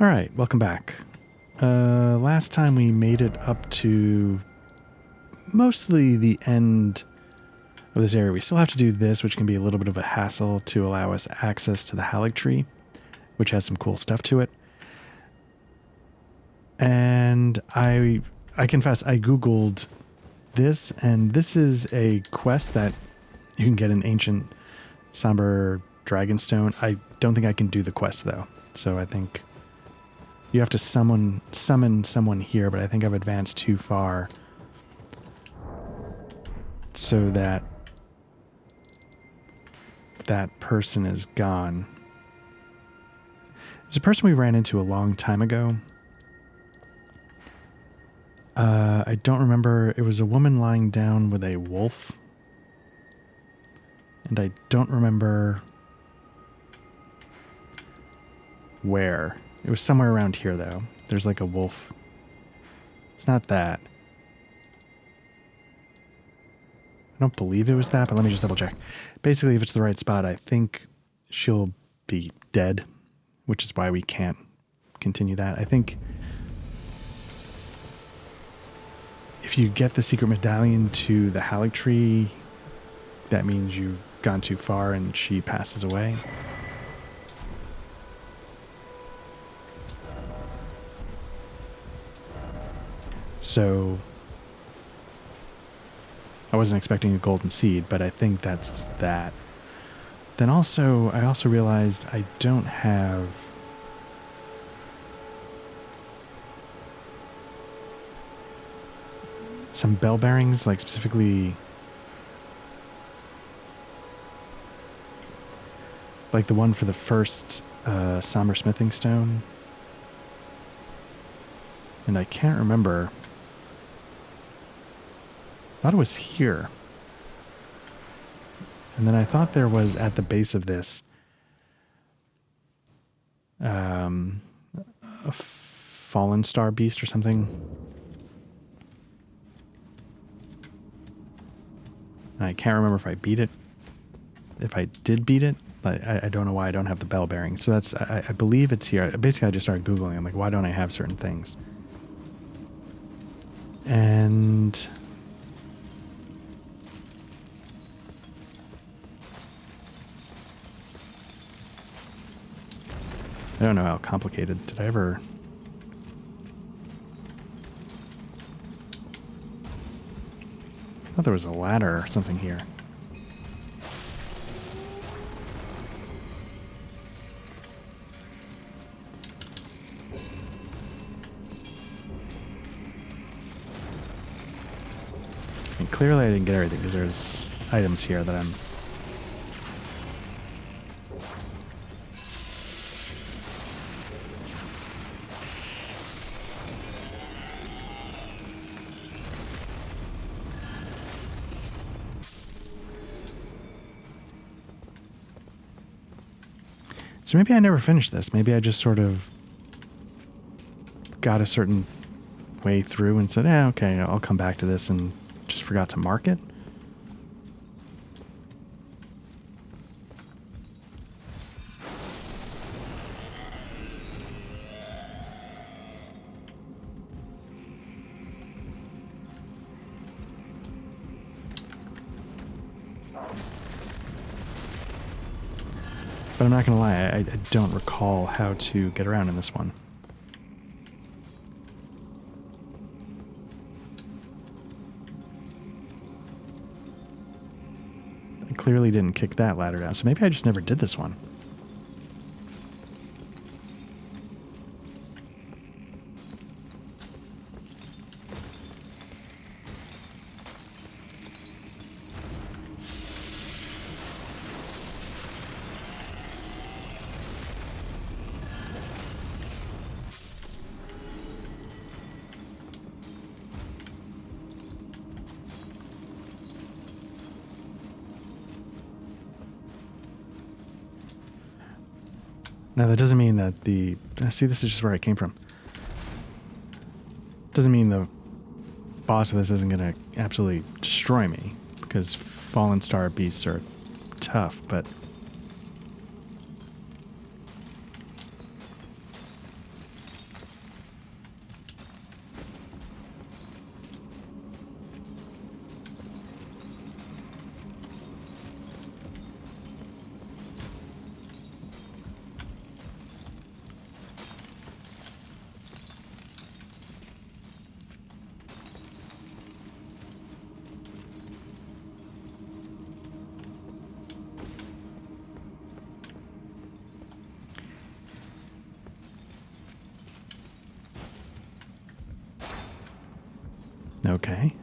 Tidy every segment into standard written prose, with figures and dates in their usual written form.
All right, welcome back. Last time we made it up to mostly the end of this area. We still have to do this, which can be a little bit of a hassle to allow us access to the Halleck tree, which has some cool stuff to it. And I confess, I Googled this, and this is a quest that you can get an ancient somber dragonstone. I don't think I can do the quest though, so I think you have to summon someone here, but I think I've advanced too far so that that person is gone. It's a person we ran into a long time ago. I don't remember. It was a woman lying down with a wolf. And I don't remember where. It was somewhere around here, though. There's like a wolf. It's not that. I don't believe it was that, but let me just double check. Basically, if it's the right spot, I think she'll be dead, which is why we can't continue that. I think if you get the secret medallion to the Halleck tree, that means you've gone too far and she passes away. So I wasn't expecting a golden seed, but I think that's that. Then I also realized I don't have some bell bearings, like specifically like the one for the first somber smithing stone. And I can't remember. I thought it was here. And then I thought there was at the base of this a fallen star beast or something. And I can't remember if I beat it. If I did beat it, but I don't know why I don't have the bell bearing. So that's, I believe it's here. Basically, I just started Googling. I'm like, why don't I have certain things? And I don't know how complicated. Did I ever? I thought there was a ladder or something here. And clearly I didn't get everything because there's items here that I'm... So maybe I never finished this. Maybe I just sort of got a certain way through and said, okay, I'll come back to this, and just forgot to mark it. But I'm not going to lie, I don't recall how to get around in this one. I clearly didn't kick that ladder down, so maybe I just never did this one. Now, that doesn't mean that the... See, this is just where I came from. Doesn't mean the boss of this isn't going to absolutely destroy me, because fallen star beasts are tough, but... Okay.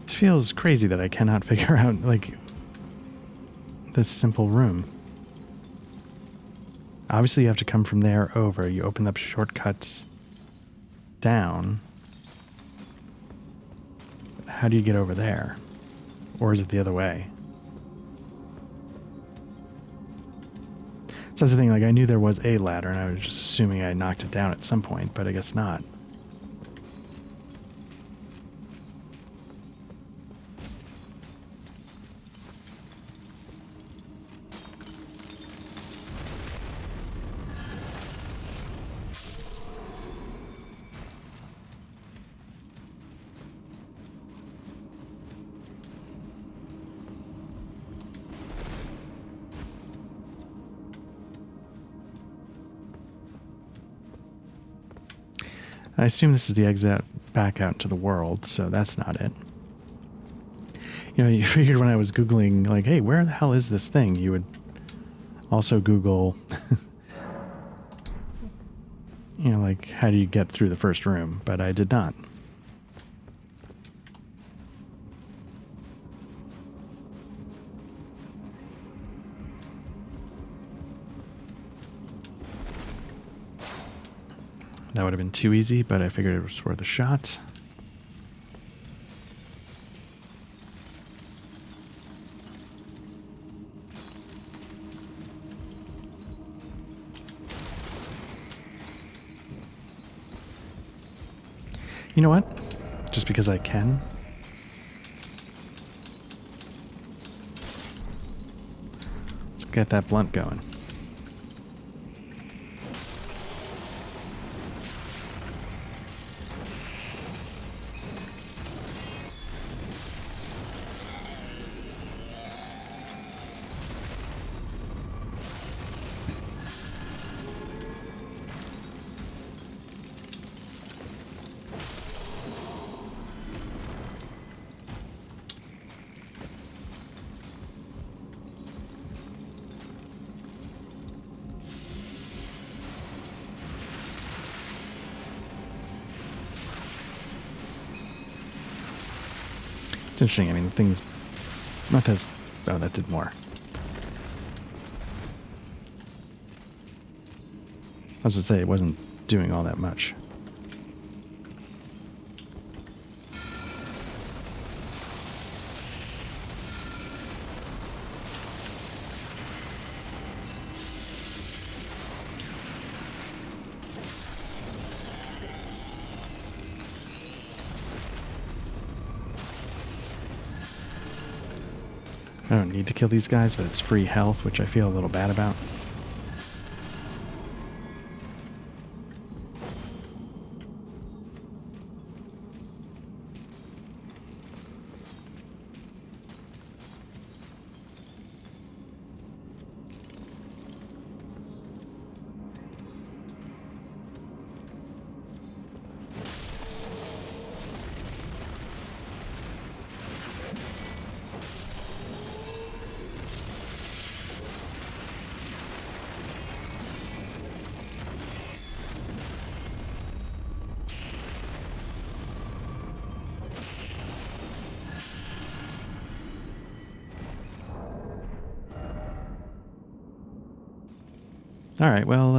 This feels crazy that I cannot figure out, like, this simple room. Obviously, you have to come from there over. You open up shortcuts down. How do you get over there? Or is it the other way? So that's the thing, like, I knew there was a ladder, and I was just assuming I knocked it down at some point, but I guess not. I assume this is the exit back out into the world, so that's not it. You know, you figured when I was Googling, like, hey, where the hell is this thing? You would also Google, you know, like, how do you get through the first room? But I did not. That would have been too easy, but I figured it was worth a shot. You know what? Just because I can. Let's get that blunt going. It's interesting. I mean, things not as... Oh, that did more. I was going to say, it wasn't doing all that much. I don't need to kill these guys, but it's free health, which I feel a little bad about. All right, well,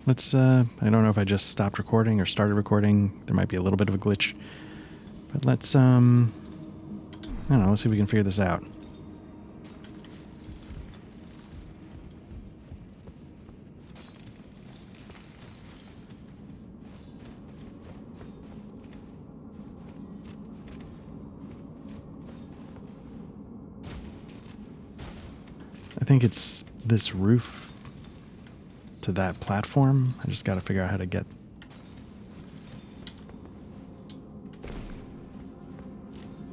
let's, I don't know if I just stopped recording or started recording. There might be a little bit of a glitch. But let's, I don't know, let's see if we can figure this out. I think it's this roof to that platform. I just got to figure out how to get...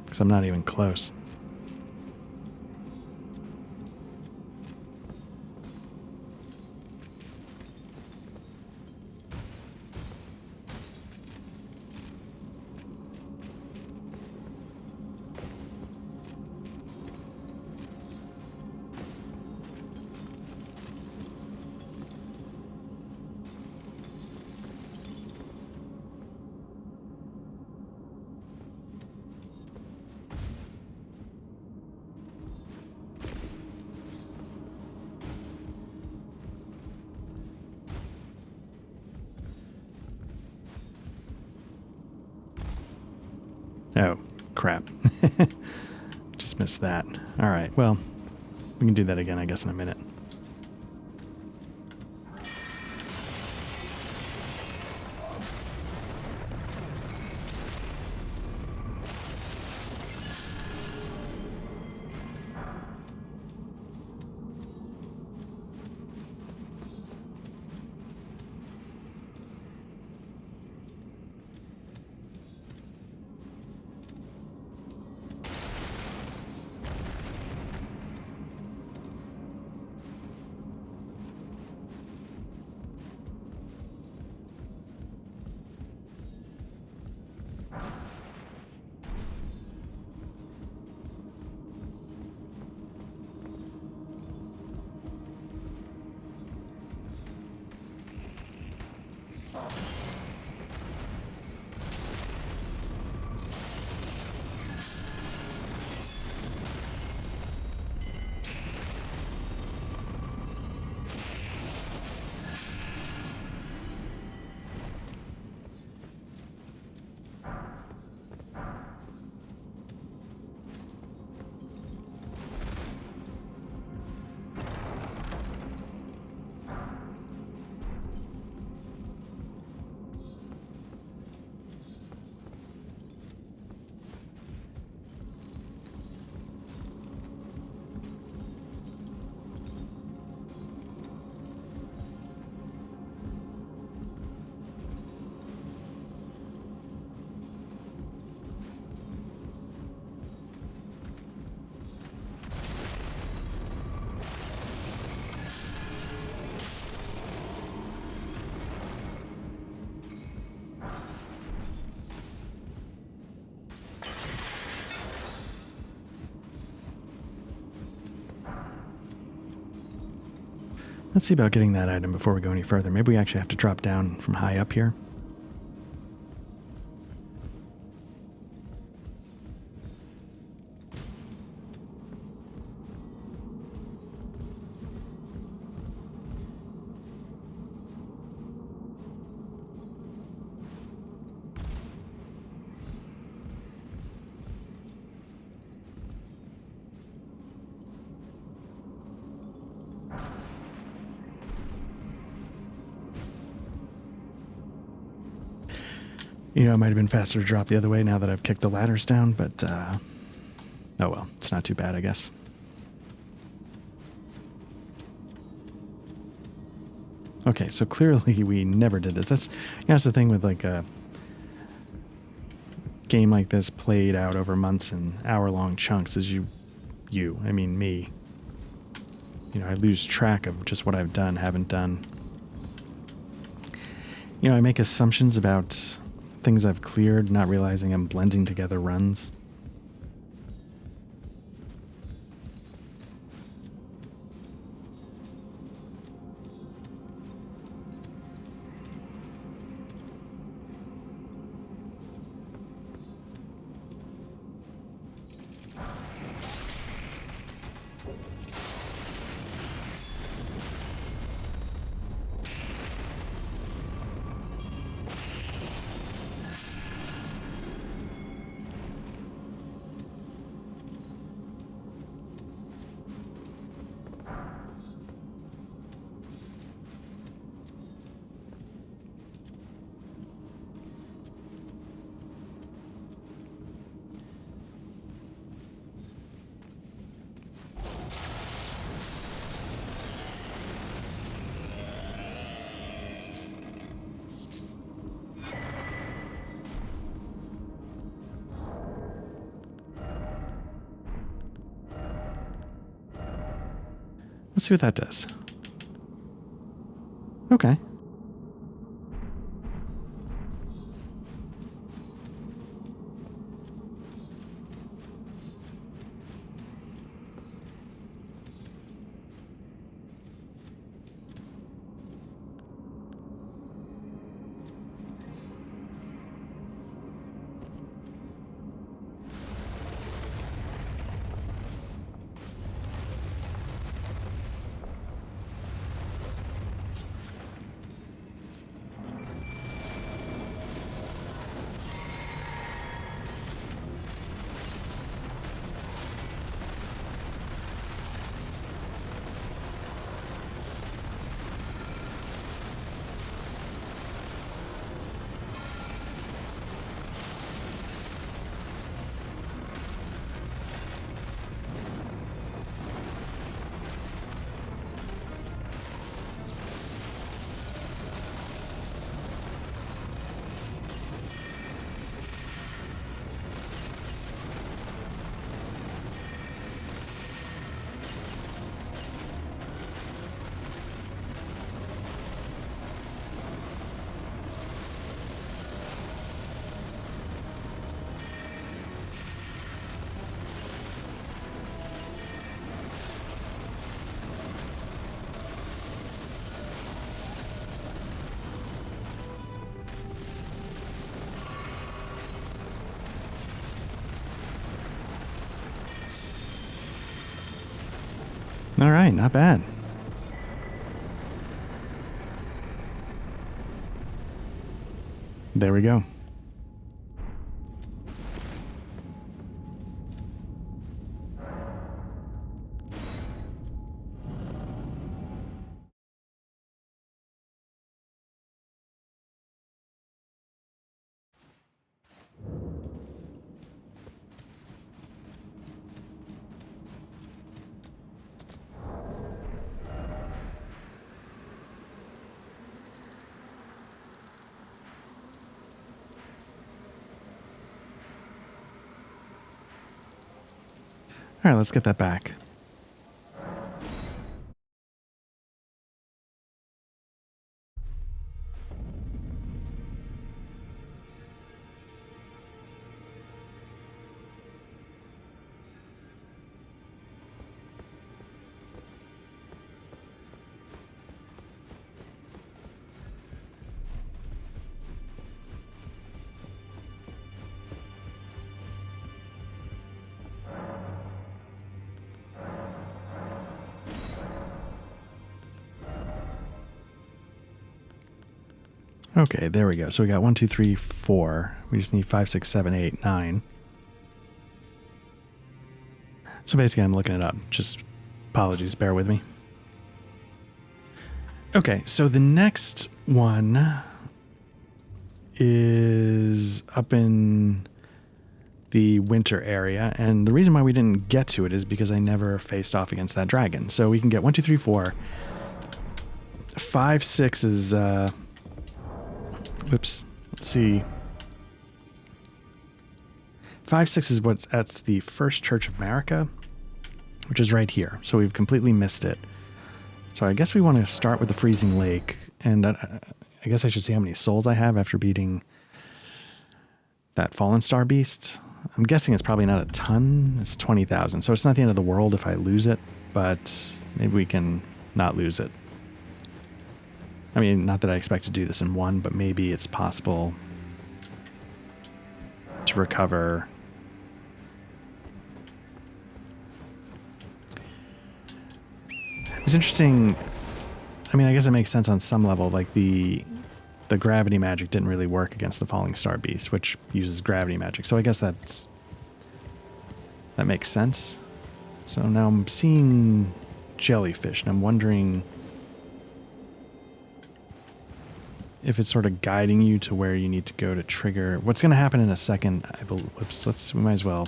Because I'm not even close. Oh, crap. Just missed that. All right, well, we can do that again, I guess, in a minute. Let's see about getting that item before we go any further. Maybe we actually have to drop down from high up here. You know, it might have been faster to drop the other way now that I've kicked the ladders down, but, oh well, it's not too bad, I guess. Okay, so clearly we never did this. That's the thing with, like, a game like this played out over months and hour-long chunks is I mean me. You know, I lose track of just what I've done, haven't done. You know, I make assumptions about things I've cleared, not realizing I'm blending together runs. Let's see what that does. Okay. All right, not bad. There we go. All right, let's get that back. Okay, there we go. So we got 1, 2, 3, 4. We just need 5, 6, 7, 8, 9. So basically I'm looking it up. Just apologies, bear with me. Okay, so the next one is up in the winter area, and the reason why we didn't get to it is because I never faced off against that dragon. So we can get 1, 2, 3, 4. 5, 6 is oops, let's see. 5, 6 is that's the First Church of America, which is right here. So we've completely missed it. So I guess we want to start with the Freezing Lake, and I guess I should see how many souls I have after beating that Fallen Star Beast. I'm guessing it's probably not a ton. It's 20,000, so it's not the end of the world if I lose it, but maybe we can not lose it. I mean, not that I expect to do this in one, but maybe it's possible to recover. It's interesting. I mean, I guess it makes sense on some level. Like the gravity magic didn't really work against the Falling Star Beast, which uses gravity magic. So I guess that makes sense. So now I'm seeing jellyfish, and I'm wondering if it's sort of guiding you to where you need to go to trigger. What's going to happen in a second? We might as well.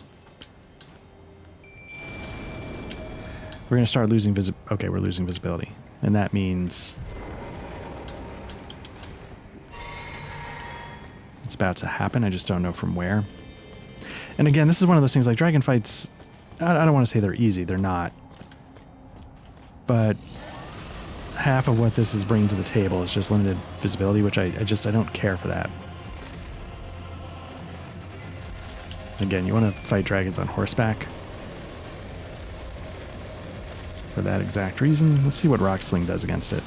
We're going to start losing okay, we're losing visibility. And that means it's about to happen. I just don't know from where. And again, this is one of those things like dragon fights. I don't want to say they're easy. They're not. But half of what this is bringing to the table is just limited visibility, which I don't care for that. Again, you want to fight dragons on horseback for that exact reason. Let's see what Rock Sling does against it.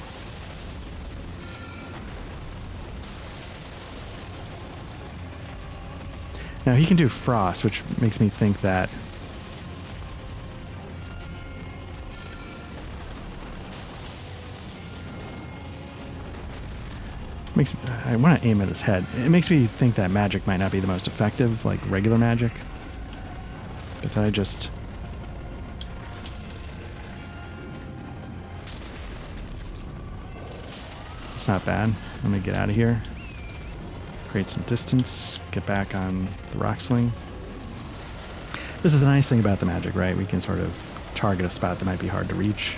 Now he can do frost, which makes me think that I want to aim at his head. It makes me think that magic might not be the most effective, like regular magic. But I just... It's not bad. Let me get out of here. Create some distance. Get back on the Rock Sling. This is the nice thing about the magic, right? We can sort of target a spot that might be hard to reach.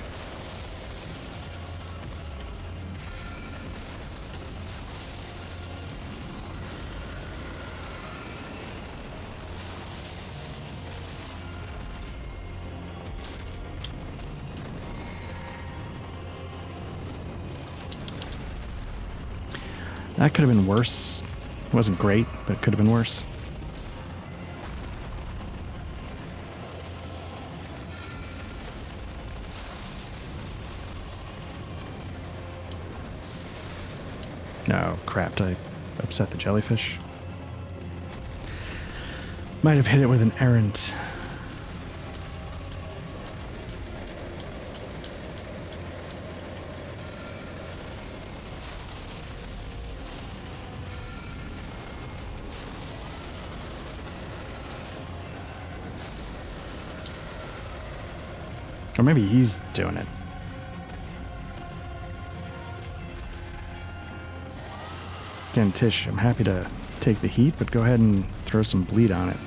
That could have been worse. It wasn't great, but it could have been worse. No, crap, did I upset the jellyfish? Might have hit it with an errant. Or maybe he's doing it. Again, Tish, I'm happy to take the heat, but go ahead and throw some bleed on it.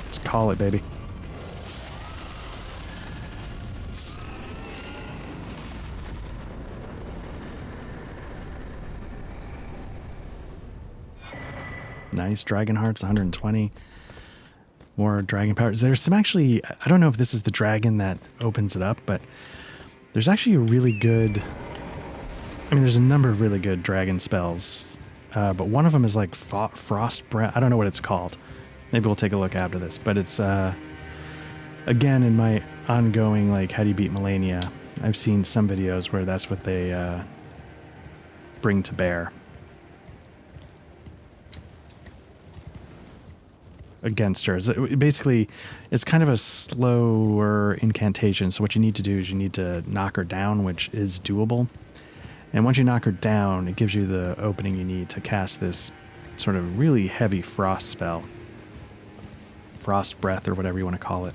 Let's call it, baby. Nice. Dragon Hearts, 120. More dragon powers. There's some actually, I don't know if this is the dragon that opens it up, but there's actually a really good, I mean, there's a number of really good dragon spells, but one of them is like Frost Breath. I don't know what it's called. Maybe we'll take a look after this, but it's, again, in my ongoing, like, how do you beat Melania, I've seen some videos where that's what they bring to bear against her. Basically, it's kind of a slower incantation. So what you need to do is you need to knock her down, which is doable. And once you knock her down, it gives you the opening you need to cast this sort of really heavy frost spell. Frost breath or whatever you want to call it.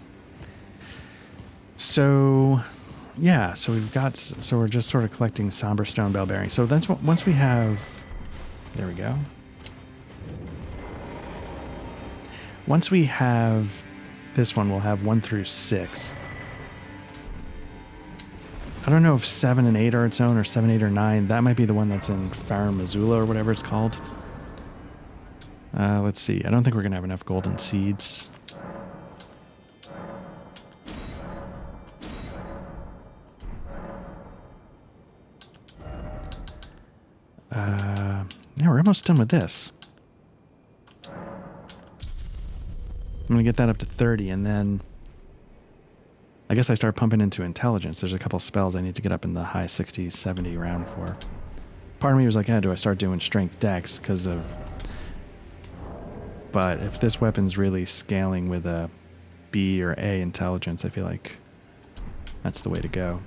So, yeah, so we're just sort of collecting Somber Stone Bell Bearing. So that's what, once we have, there we go. Once we have this one, we'll have 1 through 6. I don't know if 7 and 8 are its own, or 7, 8, or 9. That might be the one that's in Farum Missoula or whatever it's called. Let's see. I don't think we're going to have enough golden seeds. Yeah, we're almost done with this. I'm going to get that up to 30, and then I guess I start pumping into intelligence. There's a couple spells I need to get up in the high 60s, 70 round for. Part of me was like, yeah, do I start doing strength dex because of... But if this weapon's really scaling with a B or A intelligence, I feel like that's the way to go.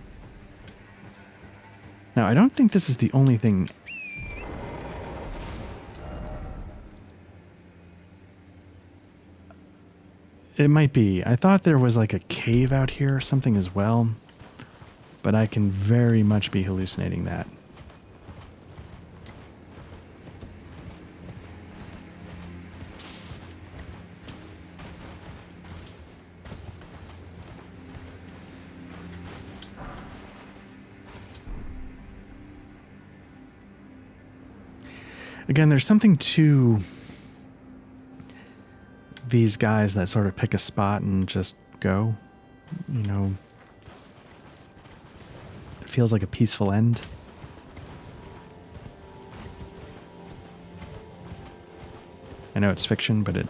Now, I don't think this is the only thing... It might be. I thought there was like a cave out here or something as well, but I can very much be hallucinating that. Again, there's something to these guys that sort of pick a spot and just go, you know, it feels like a peaceful end. I know it's fiction, but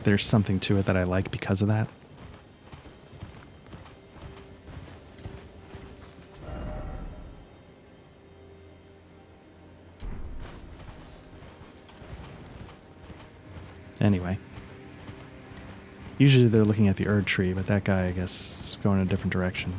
there's something to it that I like because of that. Anyway, usually they're looking at the Erd tree, but that guy, I guess, is going a different direction.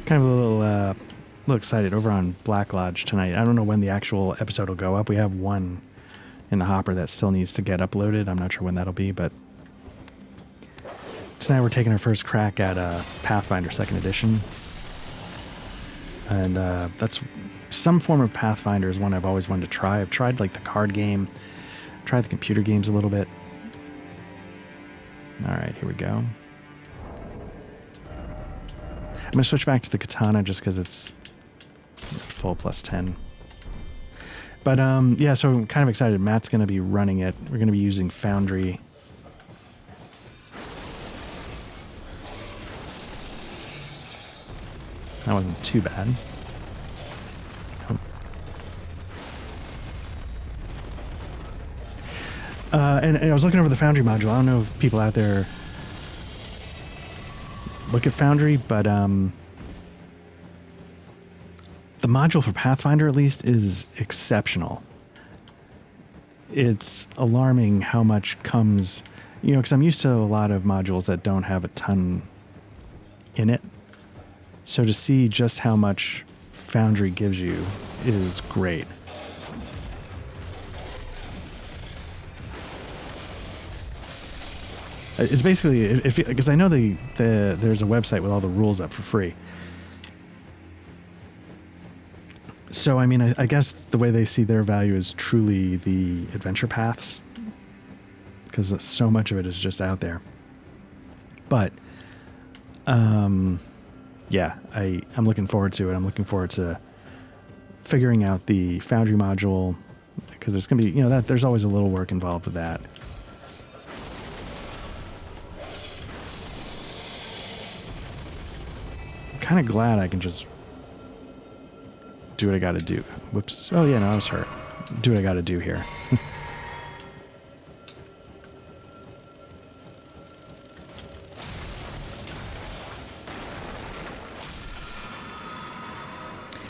Kind of a little excited over on Black Lodge tonight. I don't know when the actual episode will go up. We have one in the hopper that still needs to get uploaded. I'm not sure when that'll be, but tonight we're taking our first crack at Pathfinder 2nd Edition. And that's some form of Pathfinder is one I've always wanted to try. I've tried like the card game. try the computer games a little bit. All right, here we go. I'm going to switch back to the katana just because it's full plus 10. But yeah, so I'm kind of excited. Matt's going to be running it. We're going to be using Foundry. That wasn't too bad. Oh. And I was looking over the Foundry module. I don't know if people out there look at Foundry, but the module for Pathfinder, at least, is exceptional. It's alarming how much comes, because I'm used to a lot of modules that don't have a ton in it. So to see just how much Foundry gives you is great. It's basically, because I know there's a website with all the rules up for free. So, I mean, I guess the way they see their value is truly the adventure paths, because so much of it is just out there. But, yeah, I'm looking forward to it. I'm looking forward to figuring out the Foundry module, because there's going to be, there's always a little work involved with that. I'm kind of glad I can just do what I got to do. Whoops. Oh, yeah, no, I was hurt. Do what I got to do here.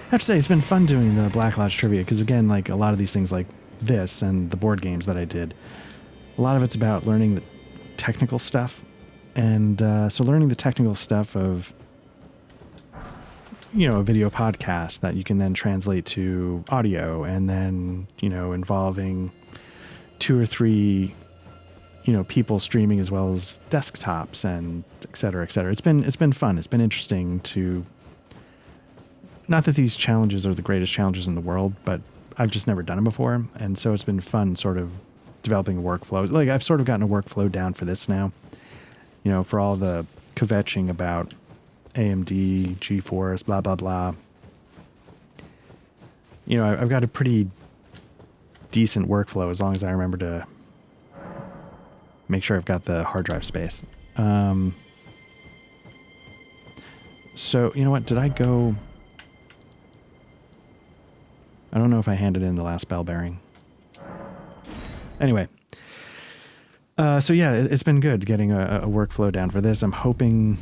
I have to say, it's been fun doing the Black Lodge trivia, because again, like a lot of these things like this and the board games that I did, a lot of it's about learning the technical stuff. And so learning the technical stuff of, a video podcast that you can then translate to audio, and then, involving 2 or 3, people streaming as well as desktops and et cetera, et cetera. It's been fun. It's been interesting to, not that these challenges are the greatest challenges in the world, but I've just never done them before. And so it's been fun sort of developing a workflow. Like I've sort of gotten a workflow down for this now, for all the kvetching about AMD, GeForce, blah, blah, blah. I've got a pretty decent workflow as long as I remember to make sure I've got the hard drive space. So, you know what? Did I go... I don't know if I handed in the last bell bearing. Anyway. So yeah, it's been good getting a workflow down for this. I'm hoping...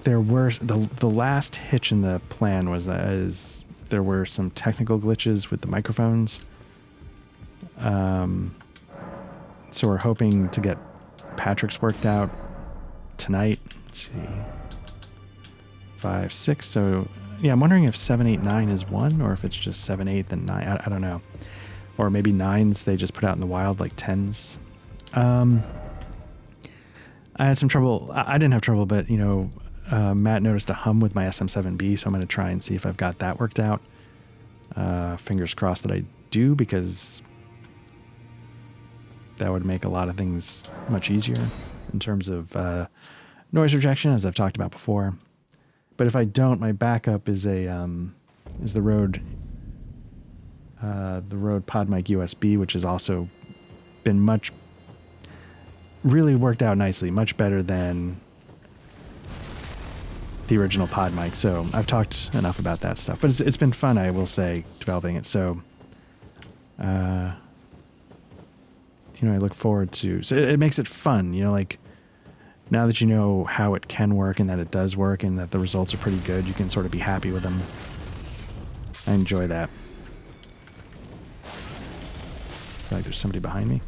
There were the last hitch in the plan was there were some technical glitches with the microphones. So we're hoping to get Patrick's worked out tonight. Let's see, 5, 6. So yeah, I'm wondering if 7, 8, 9 is 1, or if it's just 7, 8, then 9. I don't know, or maybe 9s they just put out in the wild like 10s. I had some trouble. I didn't have trouble, but Matt noticed a hum with my SM7B, so I'm going to try and see if I've got that worked out. Fingers crossed that I do, because that would make a lot of things much easier in terms of noise rejection, as I've talked about before. But if I don't, my backup is the Rode PodMic USB, which has also been really worked out nicely, much better than the original PodMic. So I've talked enough about that stuff, but it's been fun, I will say, developing it. So, I look forward to, so it makes it fun, like now that you know how it can work and that it does work and that the results are pretty good, you can sort of be happy with them. I enjoy that. I feel like there's somebody behind me.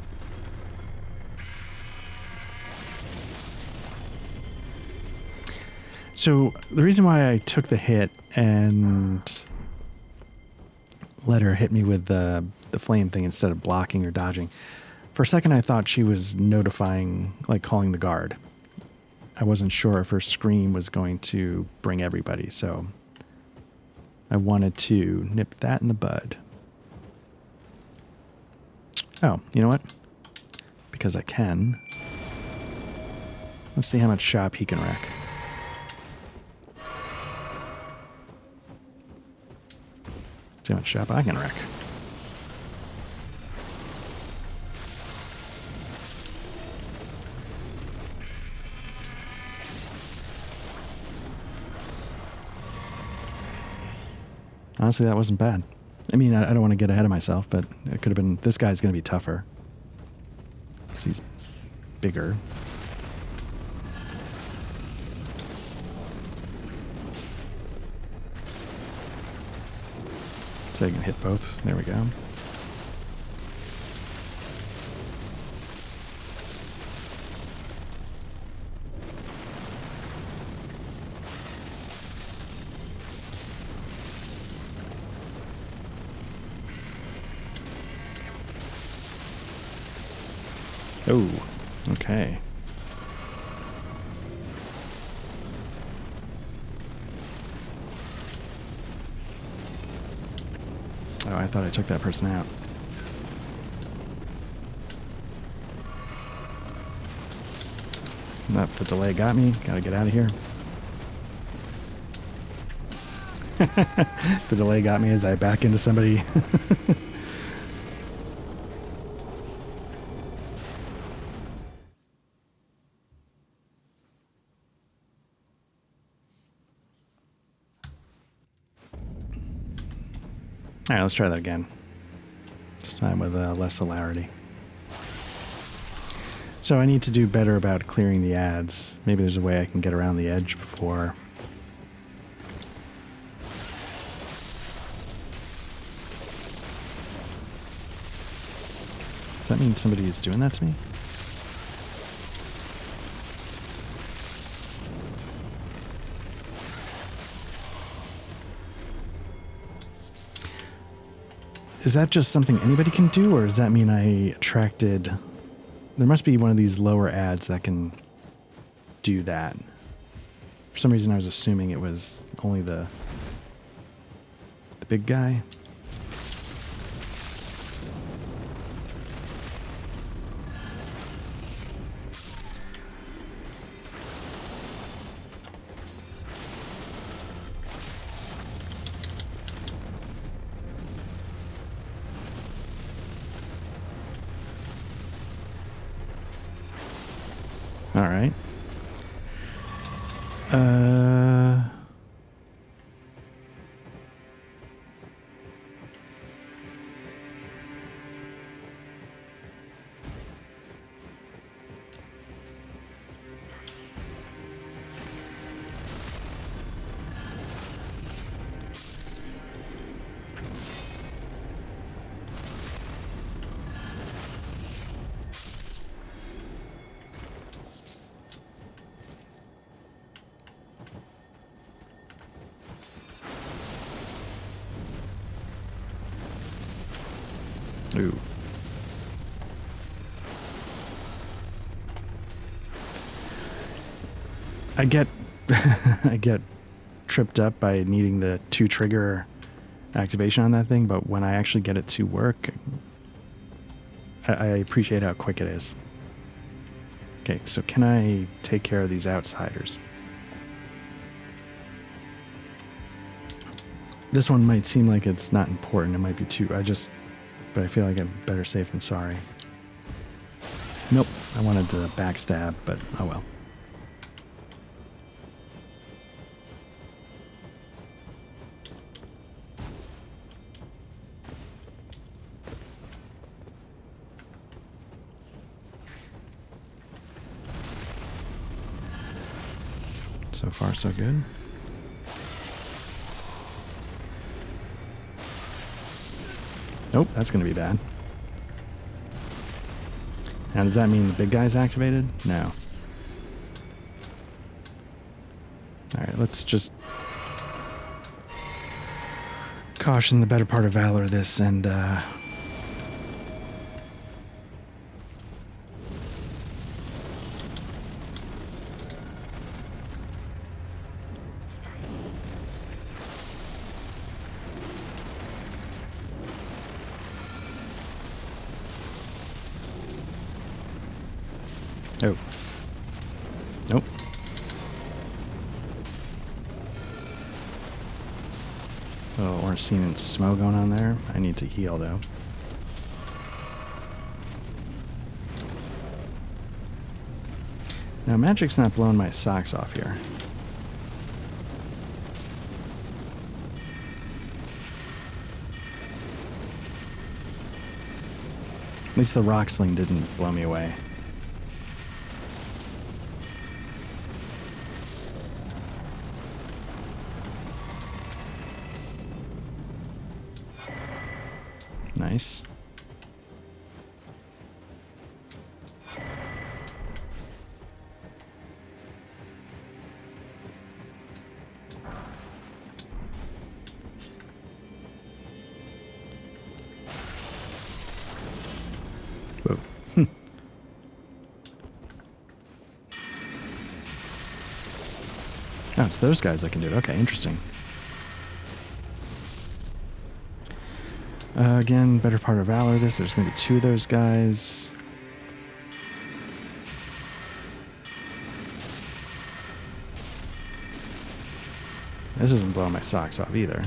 So the reason why I took the hit and let her hit me with the flame thing instead of blocking or dodging, for a second I thought she was notifying, like calling the guard. I wasn't sure if her scream was going to bring everybody, so I wanted to nip that in the bud. Oh, you know what? Because I can. Let's see how much shop he can wreck. See how much shop I can wreck. Honestly, that wasn't bad. I mean, I don't want to get ahead of myself, but it could have been... This guy's going to be tougher. Because he's bigger. So you can hit both. There we go. Oh, okay. Oh, I thought I took that person out. Nope, the delay got me. Gotta get out of here. The delay got me as I back into somebody. Alright, let's try that again. This time with less hilarity. So I need to do better about clearing the ads. Maybe there's a way I can get around the edge before... Does that mean somebody is doing that to me? Is that just something anybody can do, or does that mean I attracted... There must be one of these lower ads that can do that. For some reason I was assuming it was only the big guy. All right. Ooh. I get I get tripped up by needing the 2 trigger activation on that thing, but when I actually get it to work, I appreciate how quick it is. Okay, so can I take care of these outsiders? This one might seem like it's not important. It might be too... But I feel like I'm better safe than sorry. Nope, I wanted to backstab, but oh well. So far, so good. Nope, that's going to be bad. Now, does that mean the big guy's activated? No. Alright, let's just caution the better part of valor this and Oh. Nope. Oh, we're seeing smoke going on there. I need to heal, though. Now, magic's not blowing my socks off here. At least the rock sling didn't blow me away. Nice. Whoa. Oh, it's those guys that can do it. Okay, interesting. Again, better part of Valor this. There's going to be 2 of those guys. This isn't blowing my socks off either.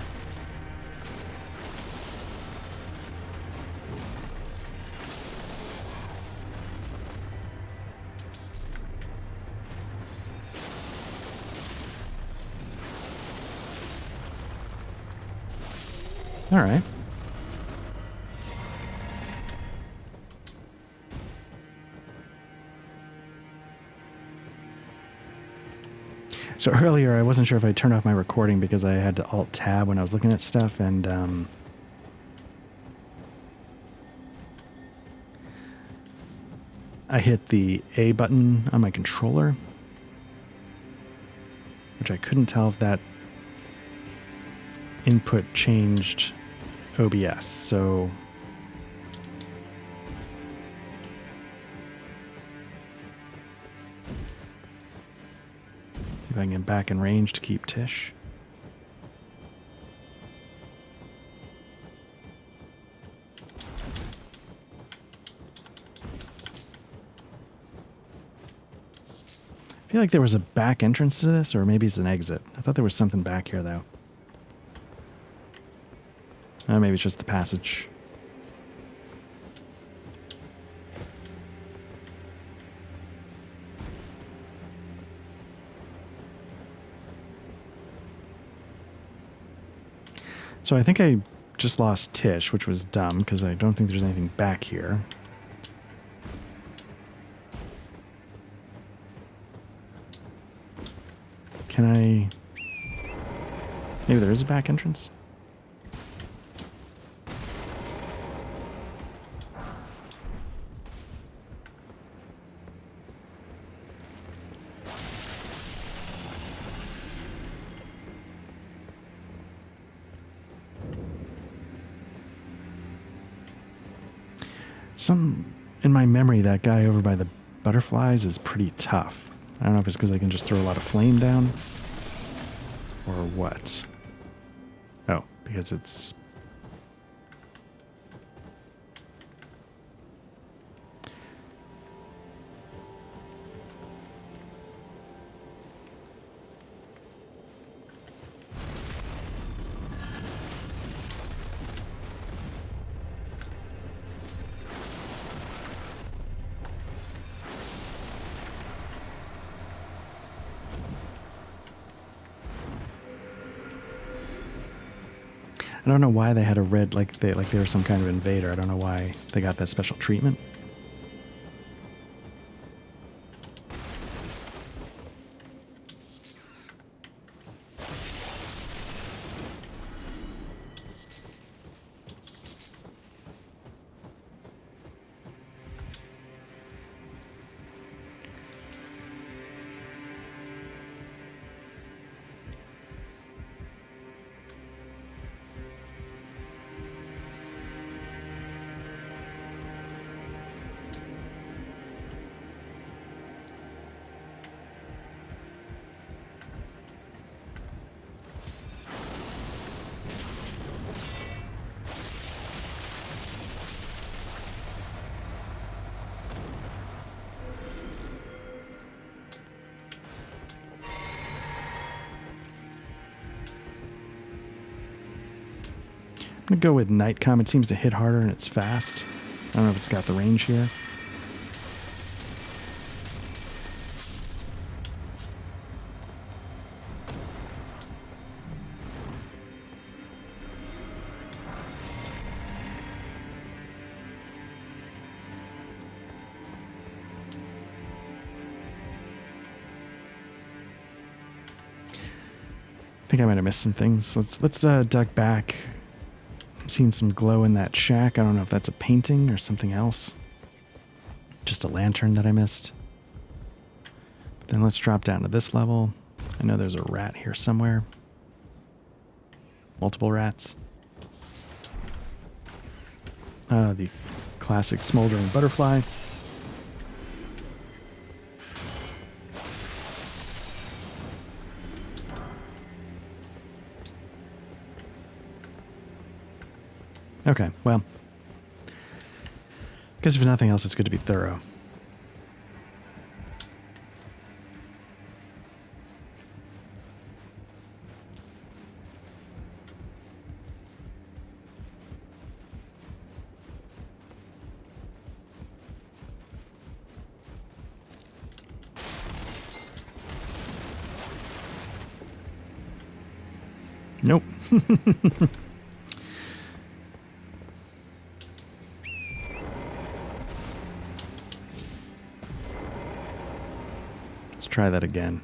All right. So earlier, I wasn't sure if I turned off my recording because I had to Alt-Tab when I was looking at stuff, and I hit the A button on my controller, which I couldn't tell if that input changed OBS. So see if I can get back in range to keep Tish. I feel like there was a back entrance to this, or maybe it's an exit. I thought there was something back here, though. Maybe it's just the passage. So I think I just lost Tish, which was dumb, because I don't think there's anything back here. Can I... Maybe there is a back entrance? In my memory, that guy over by the butterflies is pretty tough. I don't know if it's because I can just throw a lot of flame down, or what. Oh, because it's... I don't know why they had a red, like they were some kind of invader. I don't know why they got that special treatment. I'm going to go with Nightcom. It seems to hit harder and it's fast. I don't know if it's got the range here. I think I might have missed some things. Let's duck back. I'm seeing some glow in that shack. I don't know if that's a painting or something else. Just a lantern that I missed. Then let's drop down to this level. I know there's a rat here somewhere. Multiple rats. The classic smoldering butterfly. Okay, well, guess if nothing else, it's good to be thorough. Nope. Let's try that again.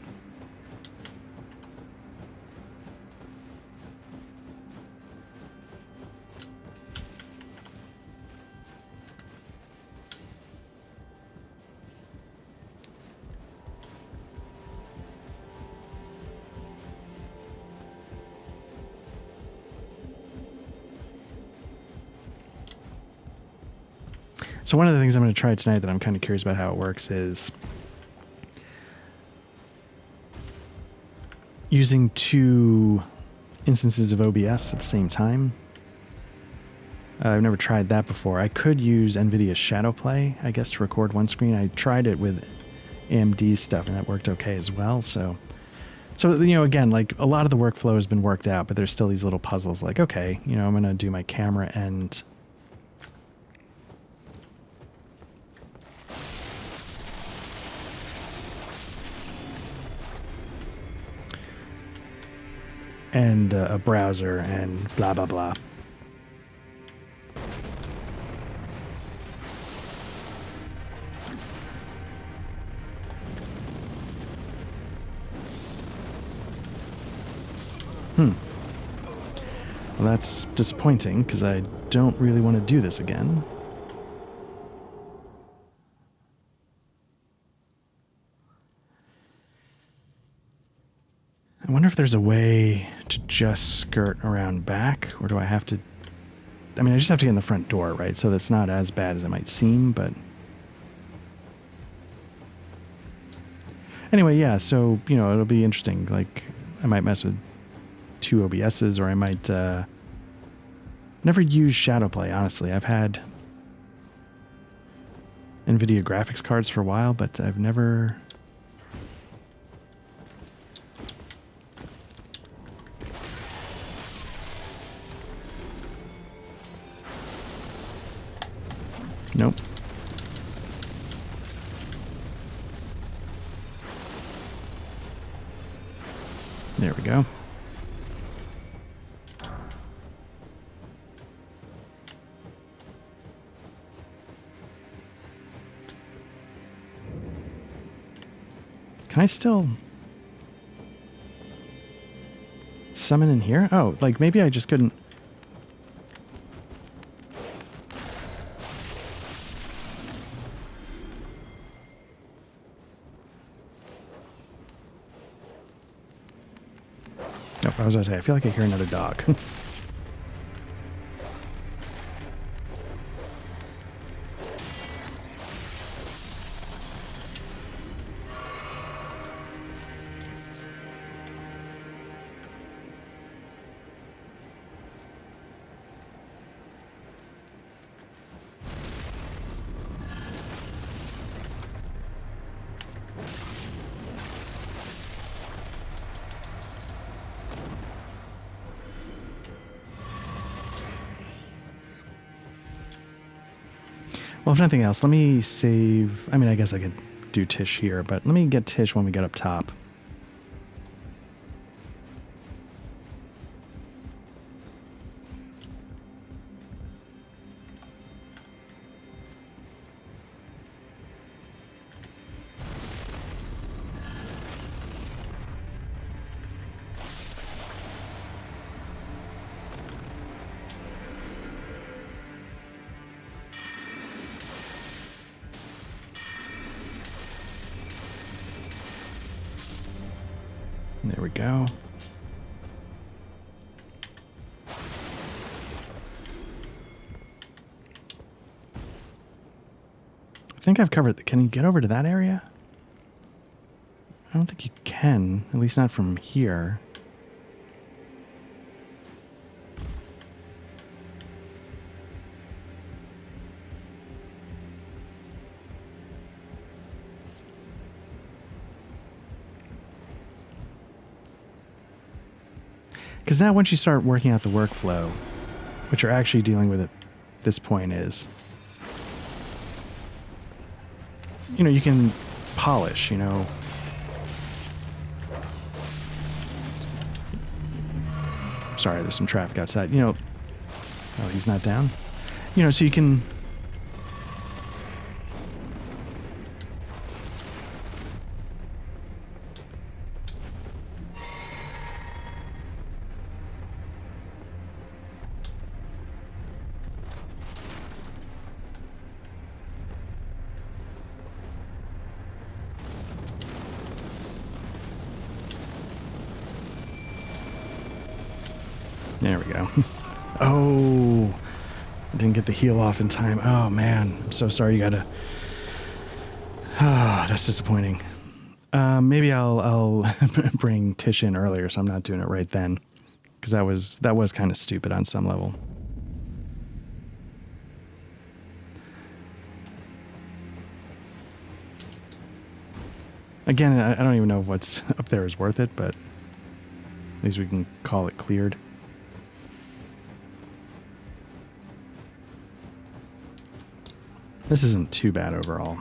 So one of the things I'm going to try tonight that I'm kind of curious about how it works is using 2 instances of OBS at the same time. I've never tried that before. I could use NVIDIA's Shadowplay, I guess, to record one screen. I tried it with AMD's stuff, and that worked okay as well. So you know, again, like a lot of the workflow has been worked out, but there's still these little puzzles. Like, okay, you know, I'm going to do my camera and a browser and blah, blah, blah. Well, that's disappointing because I don't really want to do this again. I wonder if there's a way to just skirt around back, or do I have to... I mean, I just have to get in the front door, right? So that's not as bad as it might seem, but... Anyway, yeah, so, you know, it'll be interesting. Like, I might mess with 2 OBSs, or I might... never use Shadowplay, honestly. I've had NVIDIA graphics cards for a while, but I've never... Nope. There we go. Can I still summon in here? Oh, like maybe I just couldn't... Oh, I was going to say, I feel like I hear another dog. Well, if nothing else, let me save. I mean, I guess I could do Tish here, but let me get Tish when we get up top. There we go. I think I've covered. Can you get over to that area? I don't think you can, at least not from here. Because now once you start working out the workflow, what you're actually dealing with at this point is, you know, you can polish, you know. Sorry, there's some traffic outside. You know, oh, he's not down. You know, so you can... There we go. Oh, I didn't get the heal off in time. Oh, man. I'm so sorry you gotta... Ah, that's disappointing. Maybe I'll bring Tish in earlier, so I'm not doing it right then. Because that was kind of stupid on some level. Again, I don't even know if what's up there is worth it, but at least we can call it cleared. This isn't too bad overall.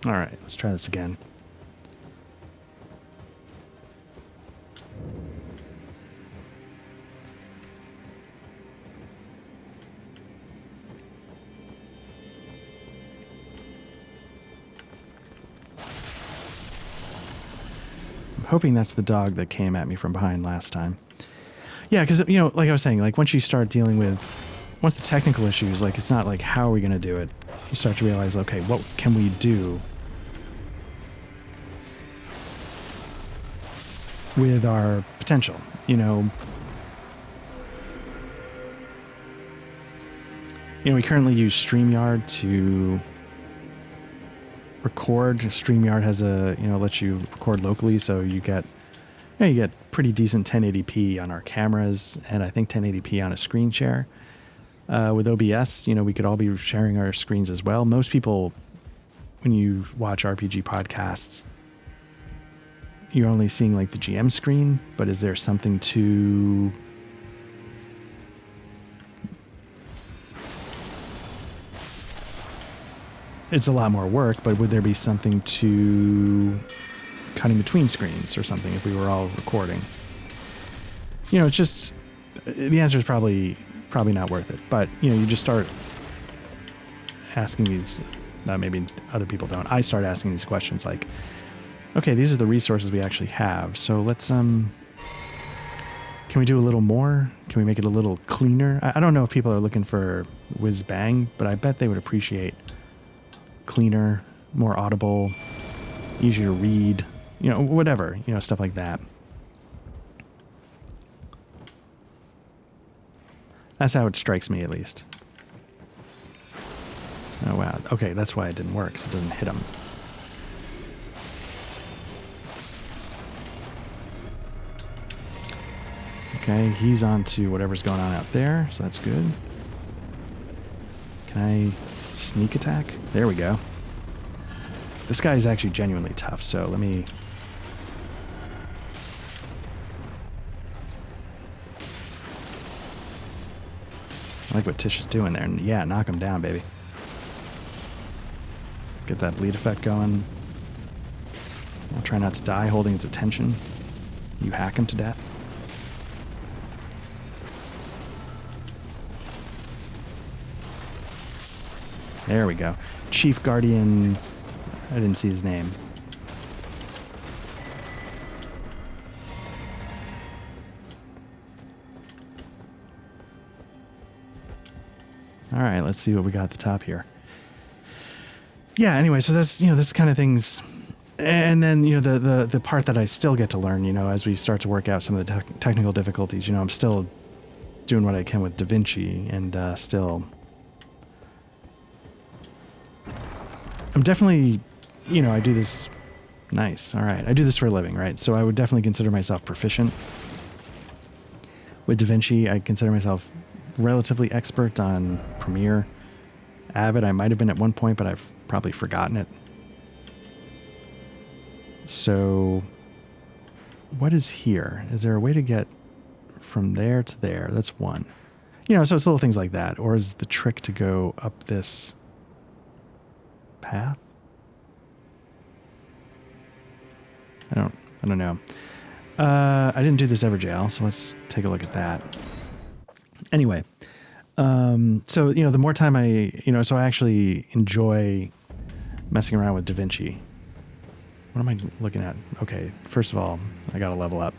All right, let's try this again. Hoping that's the dog that came at me from behind last time. Yeah, because, you know, like I was saying, like once you start dealing with, once the technical issues, like it's not like how are we going to do it? You start to realize, okay, what can we do with our potential? You know, we currently use StreamYard to record. StreamYard has a, you know, lets you record locally, so you get pretty decent 1080p on our cameras, and I think 1080p on a screen share. With OBS, you know, we could all be sharing our screens as well. Most people, when you watch RPG podcasts, you're only seeing like the GM screen, but is there something to... It's a lot more work, but would there be something to cutting between screens or something if we were all recording? You know, it's just, the answer is probably not worth it. But, you know, you just start asking these, maybe other people don't. I start asking these questions like, okay, these are the resources we actually have. So let's, can we do a little more? Can we make it a little cleaner? I don't know if people are looking for whiz bang, but I bet they would appreciate cleaner, more audible, easier to read, you know, whatever, you know, stuff like that. That's how it strikes me, at least. Oh, wow. Okay, that's why it didn't work, because it doesn't hit them. Okay, he's on to whatever's going on out there, so that's good. Can I sneak attack? There we go. This guy is actually genuinely tough, so let me... I like what Tish is doing there. And yeah, knock him down, baby. Get that bleed effect going. I'll try not to die holding his attention. You hack him to death. There we go. Chief Guardian... I didn't see his name. Alright, let's see what we got at the top here. Yeah, anyway, so that's, this kind of things. And then, the part that I still get to learn, as we start to work out some of the technical difficulties, I'm still doing what I can with DaVinci, and still... I'm definitely, I do this... Nice, alright. I do this for a living, right? So I would definitely consider myself proficient. With DaVinci, I consider myself relatively expert on Premiere. Avid, I might have been at one point, but I've probably forgotten it. So, what is here? Is there a way to get from there to there? That's one. So it's little things like that. Or is the trick to go up this path? I don't know. I didn't do this ever, jail, so let's take a look at that. Anyway, so, the more time so I actually enjoy messing around with DaVinci. What am I looking at? Okay, first of all, I gotta level up.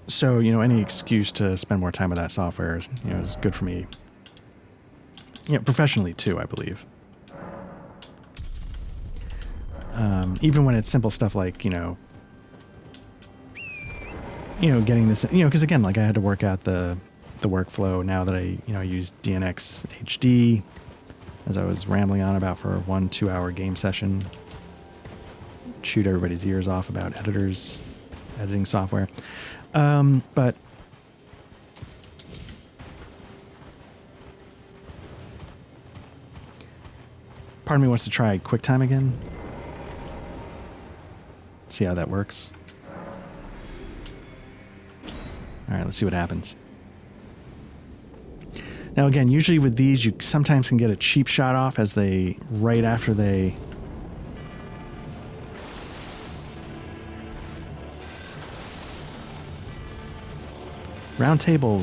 So, any excuse to spend more time with that software, is good for me. Professionally too, I believe. Even when it's simple stuff like, getting this, because again, like I had to work out the workflow now that I use DNX HD, as I was rambling on about for a 1-2 hour game session. Shoot everybody's ears off about editing software. But part of me wants to try QuickTime again. See how that works. All right, let's see what happens. Now again, usually with these, you sometimes can get a cheap shot off as they, right after they... Round table.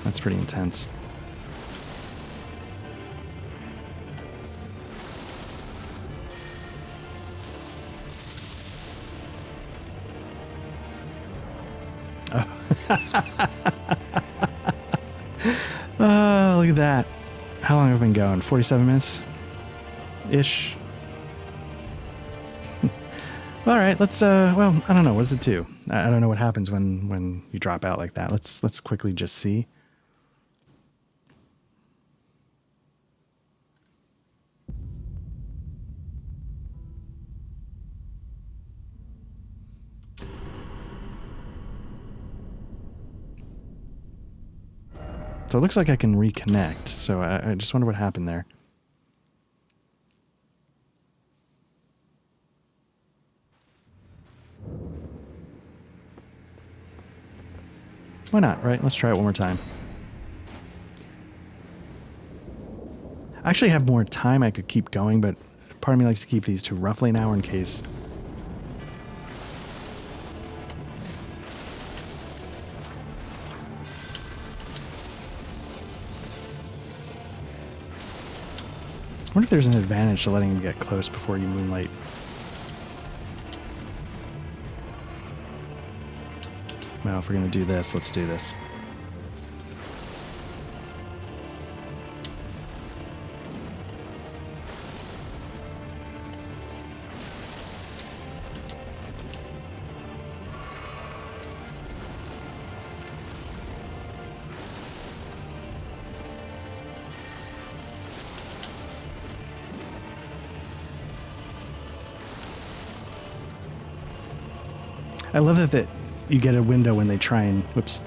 That's pretty intense. Oh, look at that. How long have I been going? 47 minutes? Ish. All right, let's, well, I don't know. What does it do? I don't know what happens when you drop out like that. Let's quickly just see. So it looks like I can reconnect. So I just wonder what happened there. Why not, right? Let's try it one more time. I actually have more time I could keep going, but part of me likes to keep these to roughly an hour in case. I wonder if there's an advantage to letting him get close before you moonlight. Well, if we're going to do this, let's do this. I love that you get a window when they try and... Whoops.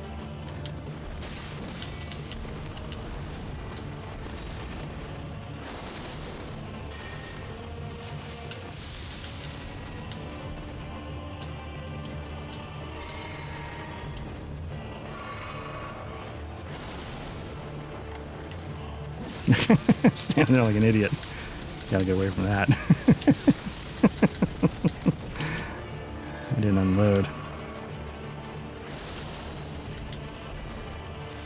Standing there like an idiot. Gotta get away from that. I didn't unload.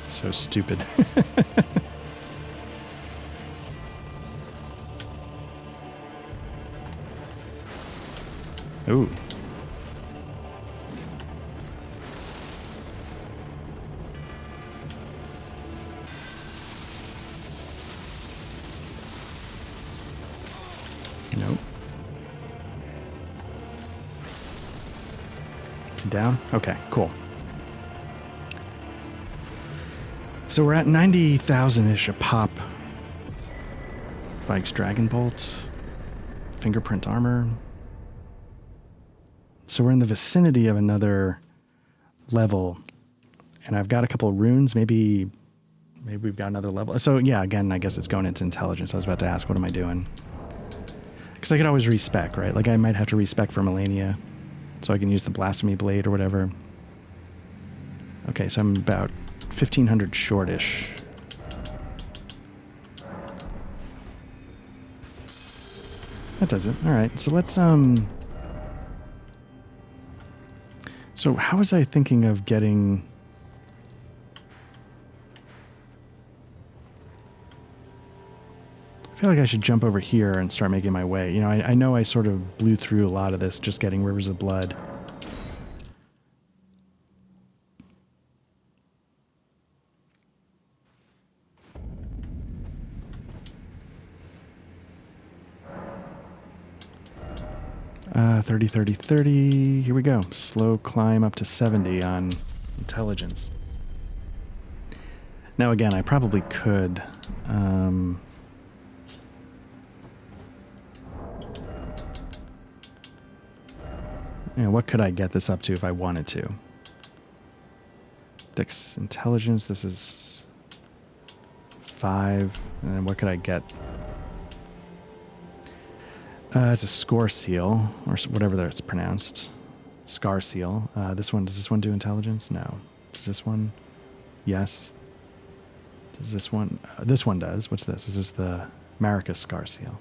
So stupid. Ooh. Nope. Is it down? Okay, cool. So we're at 90,000-ish a pop. Vikes Dragon Bolt. Fingerprint armor. So we're in the vicinity of another level. And I've got a couple of runes. Maybe we've got another level. So yeah, again, I guess it's going into intelligence. I was about to ask, what am I doing? Because I could always respec, right? Like I might have to respec for Melania. So I can use the Blasphemy Blade or whatever. Okay, so I'm about 1,500 shortish. That does it. All right. So let's So how was I thinking of getting? I feel like I should jump over here and start making my way. You know, I know I sort of blew through a lot of this just getting Rivers of Blood. 30, 30, 30. Here we go. Slow climb up to 70 on intelligence. Now again, I probably could... you know, what could I get this up to if I wanted to? Dex intelligence, this is 5. And then what could I get? It's a score seal, or whatever that's pronounced. Scar seal. This one, does this one do intelligence? No. Does this one? Yes. Does this one? This one does. What's this? Is this the Maricus Scar seal?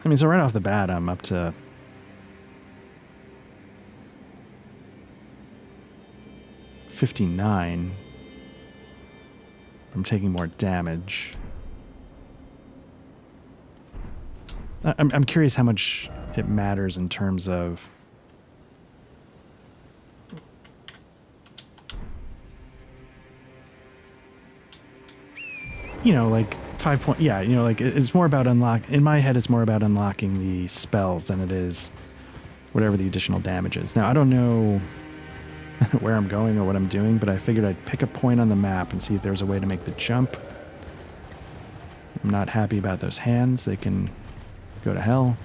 I mean, so right off the bat, I'm up to... $59. I'm taking more damage. I'm curious how much it matters in terms of... You know, like 5 point... Yeah, you know, like it's more about unlock... In my head, it's more about unlocking the spells than it is whatever the additional damage is. Now, I don't know where I'm going or what I'm doing, but I figured I'd pick a point on the map and see if there's a way to make the jump. I'm not happy about those hands. They can... go to hell.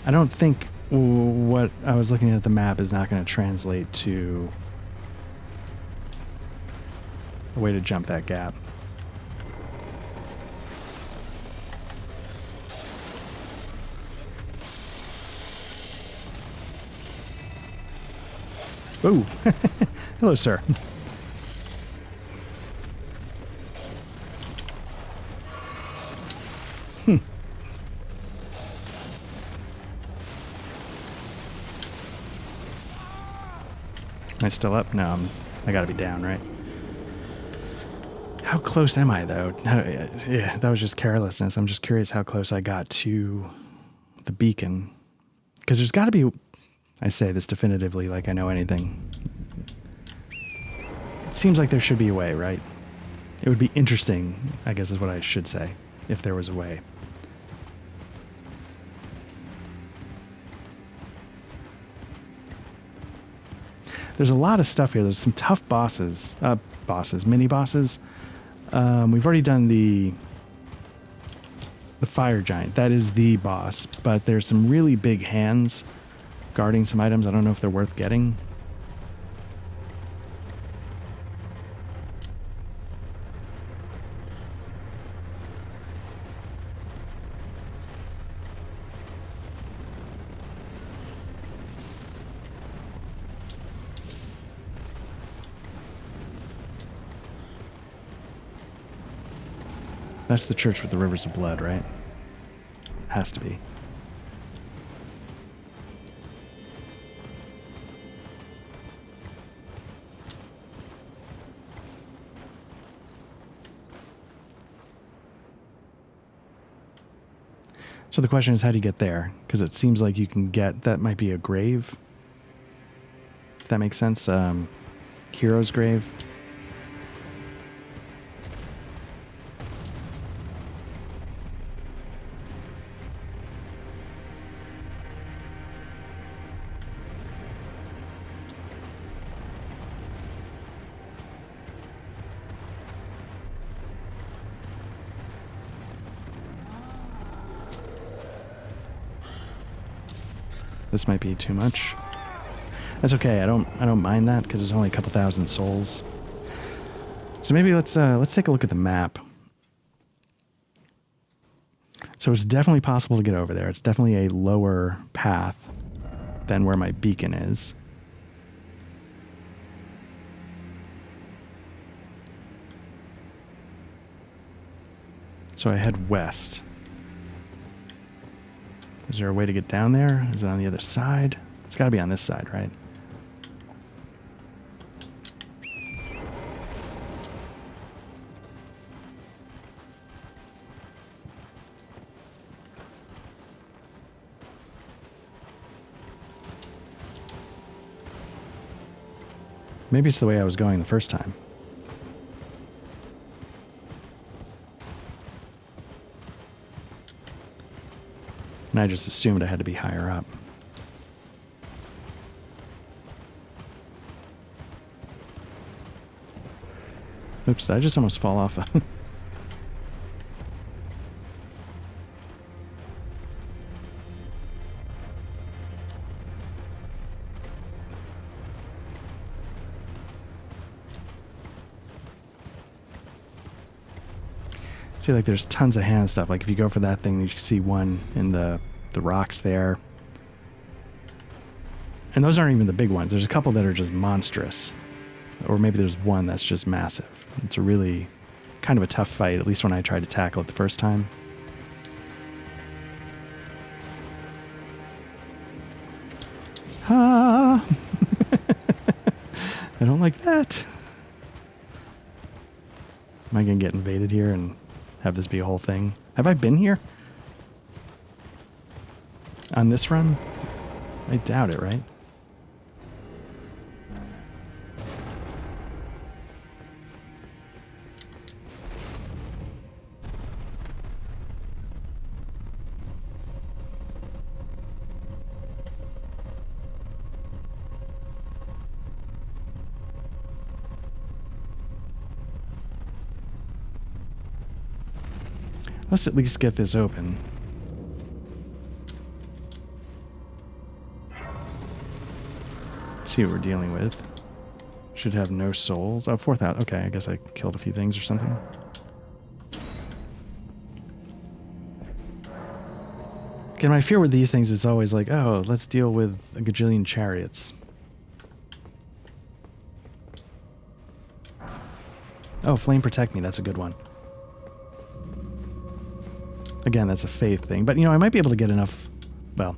I don't think what I was looking at the map is not going to translate to a way to jump that gap. Oh, hello, sir. Am I still up? No, I gotta be down, right? How close am I, though? Yeah, that was just carelessness. I'm just curious how close I got to the beacon. Because there's got to be... I say this definitively like I know anything. It seems like there should be a way, right? It would be interesting, I guess is what I should say, if there was a way. There's a lot of stuff here. There's some tough bosses. Mini bosses. We've already done the fire giant. That is the boss. But there's some really big hands guarding some items. I don't know if they're worth getting. That's the church with the rivers of blood, right? Has to be. So the question is, how do you get there? Because it seems like you can get... That might be a grave. If that makes sense. Hero's grave. This might be too much. That's okay. I don't mind that because there's only a couple thousand souls. So maybe let's take a look at the map. So it's definitely possible to get over there. It's definitely a lower path than where my beacon is. So I head west. Is there a way to get down there? Is it on the other side? It's got to be on this side, right? Maybe it's the way I was going the first time. And I just assumed I had to be higher up. Oops, did I just almost fall off? See, like, there's tons of hand stuff. Like, if you go for that thing, you can see one in the rocks there. And those aren't even the big ones. There's a couple that are just monstrous. Or maybe there's one that's just massive. It's a really kind of a tough fight, at least when I tried to tackle it the first time. Ah! I don't like that. Am I going to get invaded here and have this be a whole thing? Have I been here? On this run? I doubt it, right? Let's at least get this open. See what we're dealing with. Should have no souls. Oh, 4,000. Okay, I guess I killed a few things or something. Again, my fear with these things is always like, oh, let's deal with a gajillion chariots. Oh, flame protect me. That's a good one. Again, that's a faith thing. But, you know, I might be able to get enough... Well,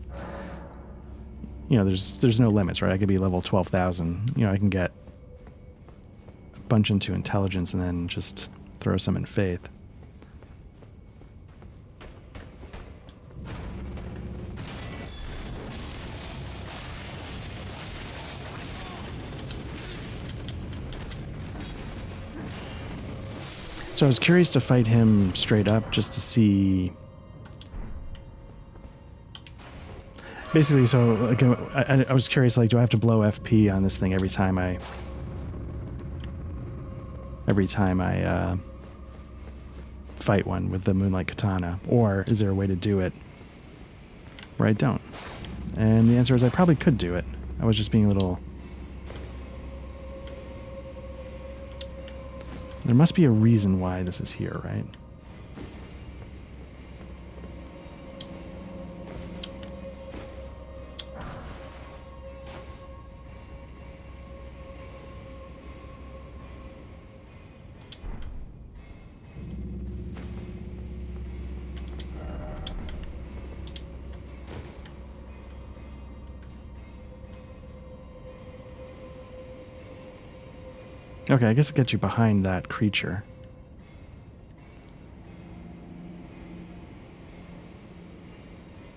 you know, there's no limits, right? I could be level 12,000. You know, I can get a bunch into intelligence and then just throw some in faith. So I was curious to fight him straight up just to see... Basically, so like I was curious, like, do I have to blow FP on this thing every time I fight one with the Moonlight Katana, or is there a way to do it where I don't? And the answer is I probably could do it. I was just being a little... There must be a reason why this is here, right? Okay, I guess it gets you behind that creature.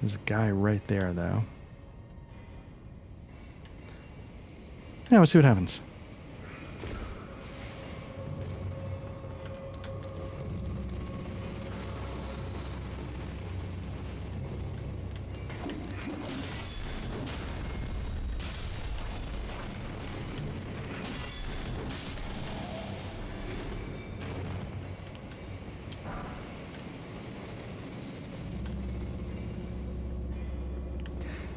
There's a guy right there, though. Yeah, we'll see what happens.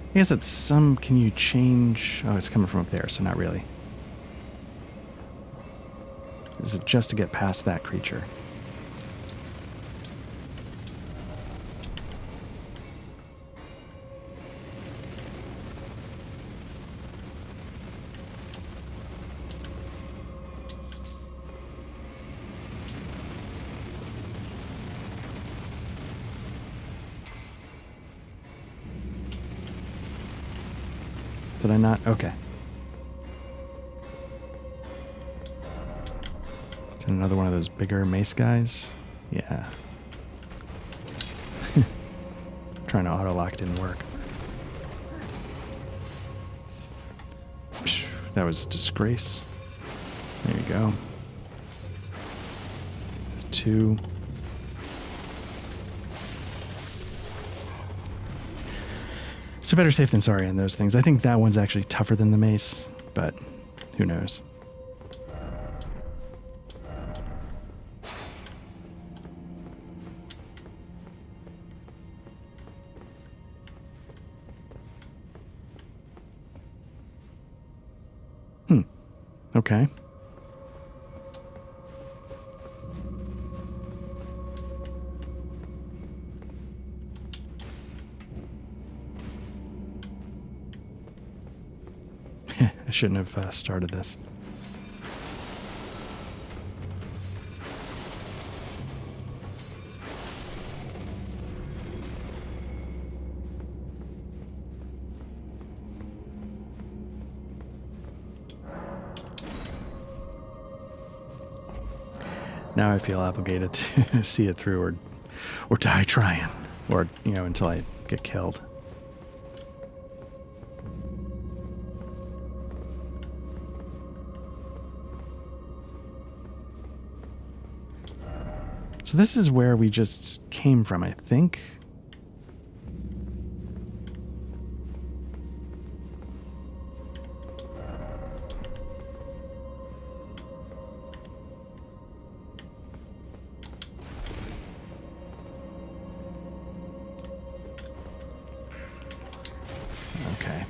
I guess it's some... Can you change... Oh, it's coming from up there, so not really. Is it just to get past that creature? Did I not? Okay. Is it another one of those bigger mace guys? Yeah. Trying to auto-lock didn't work. That was disgrace. There you go. 2. So better safe than sorry on those things. I think that one's actually tougher than the mace, but who knows? Okay. I shouldn't have started this. Now I feel obligated to see it through or die trying. Or, you know, until I get killed. So this is where we just came from, I think. Okay.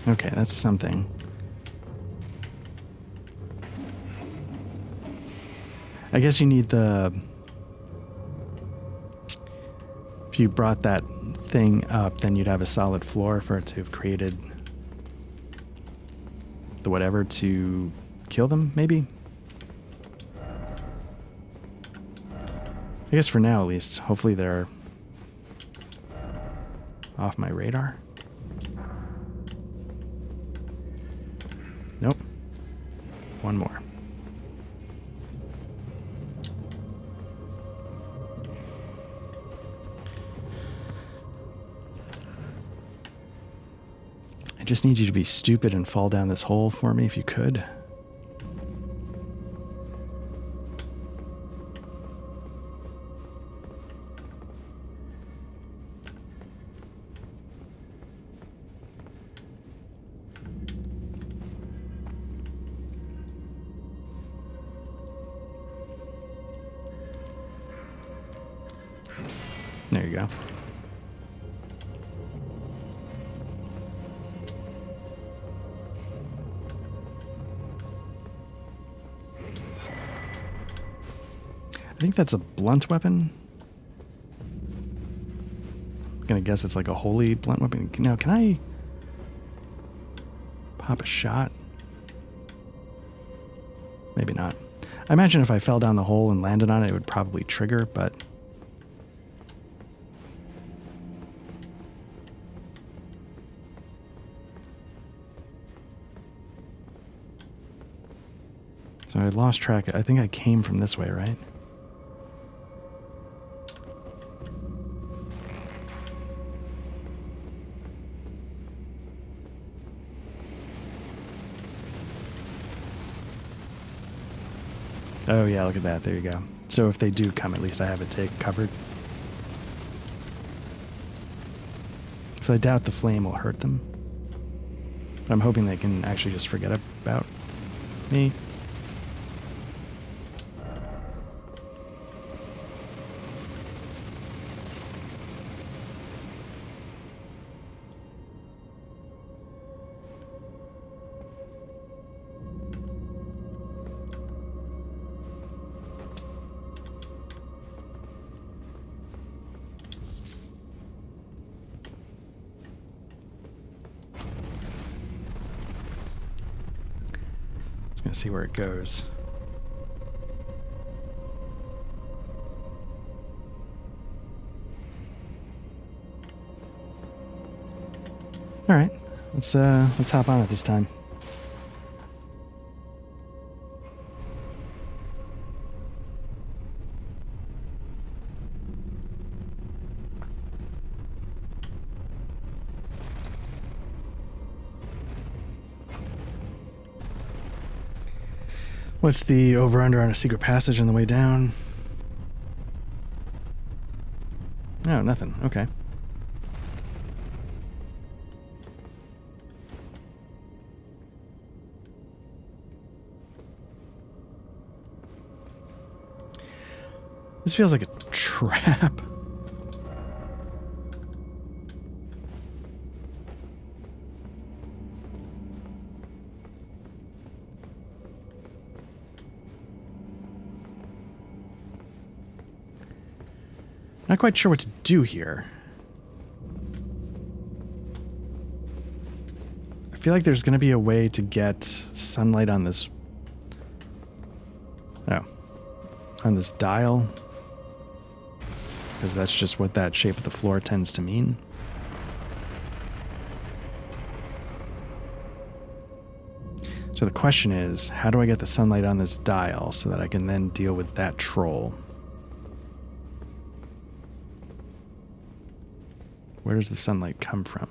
Okay, that's something. I guess you need the... If you brought that thing up, then you'd have a solid floor for it to have created the whatever to kill them, maybe? I guess for now, at least. Hopefully they're off my radar. Nope. one more. I just need you to be stupid and fall down this hole for me if you could. There you go. I think that's a blunt weapon. I'm gonna guess it's like a holy blunt weapon. Now, can I pop a shot? Maybe not. I imagine if I fell down the hole and landed on it, it would probably trigger, but... So I lost track. I think I came from this way, right? Oh yeah, look at that. There you go. So if they do come, at least I have it covered. So I doubt the flame will hurt them. But I'm hoping they can actually just forget about me. See where it goes. All right, let's hop on it this time. What's the over-under on a secret passage on the way down? Oh, nothing. Okay. This feels like a trap. Not quite sure what to do here. I feel like there's going to be a way to get sunlight on this... Oh. On this dial. Because that's just what that shape of the floor tends to mean. So the question is, how do I get the sunlight on this dial so that I can then deal with that troll? Where does the sunlight come from?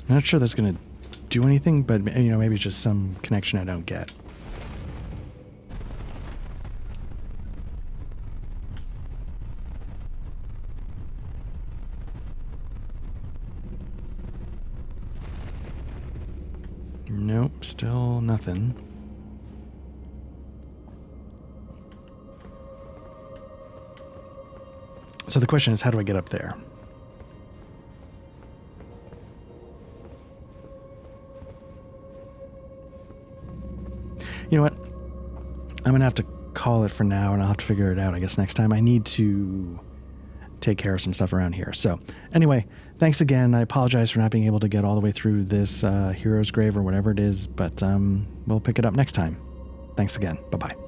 I'm not sure that's going to do anything, but you know, maybe just some connection I don't get. Nope, still nothing. So the question is, how do I get up there? You know what? I'm going to have to call it for now, and I'll have to figure it out, I guess, next time. I need to take care of some stuff around here. So anyway, thanks again. I apologize for not being able to get all the way through this hero's grave or whatever it is, but we'll pick it up next time. Thanks again. Bye-bye.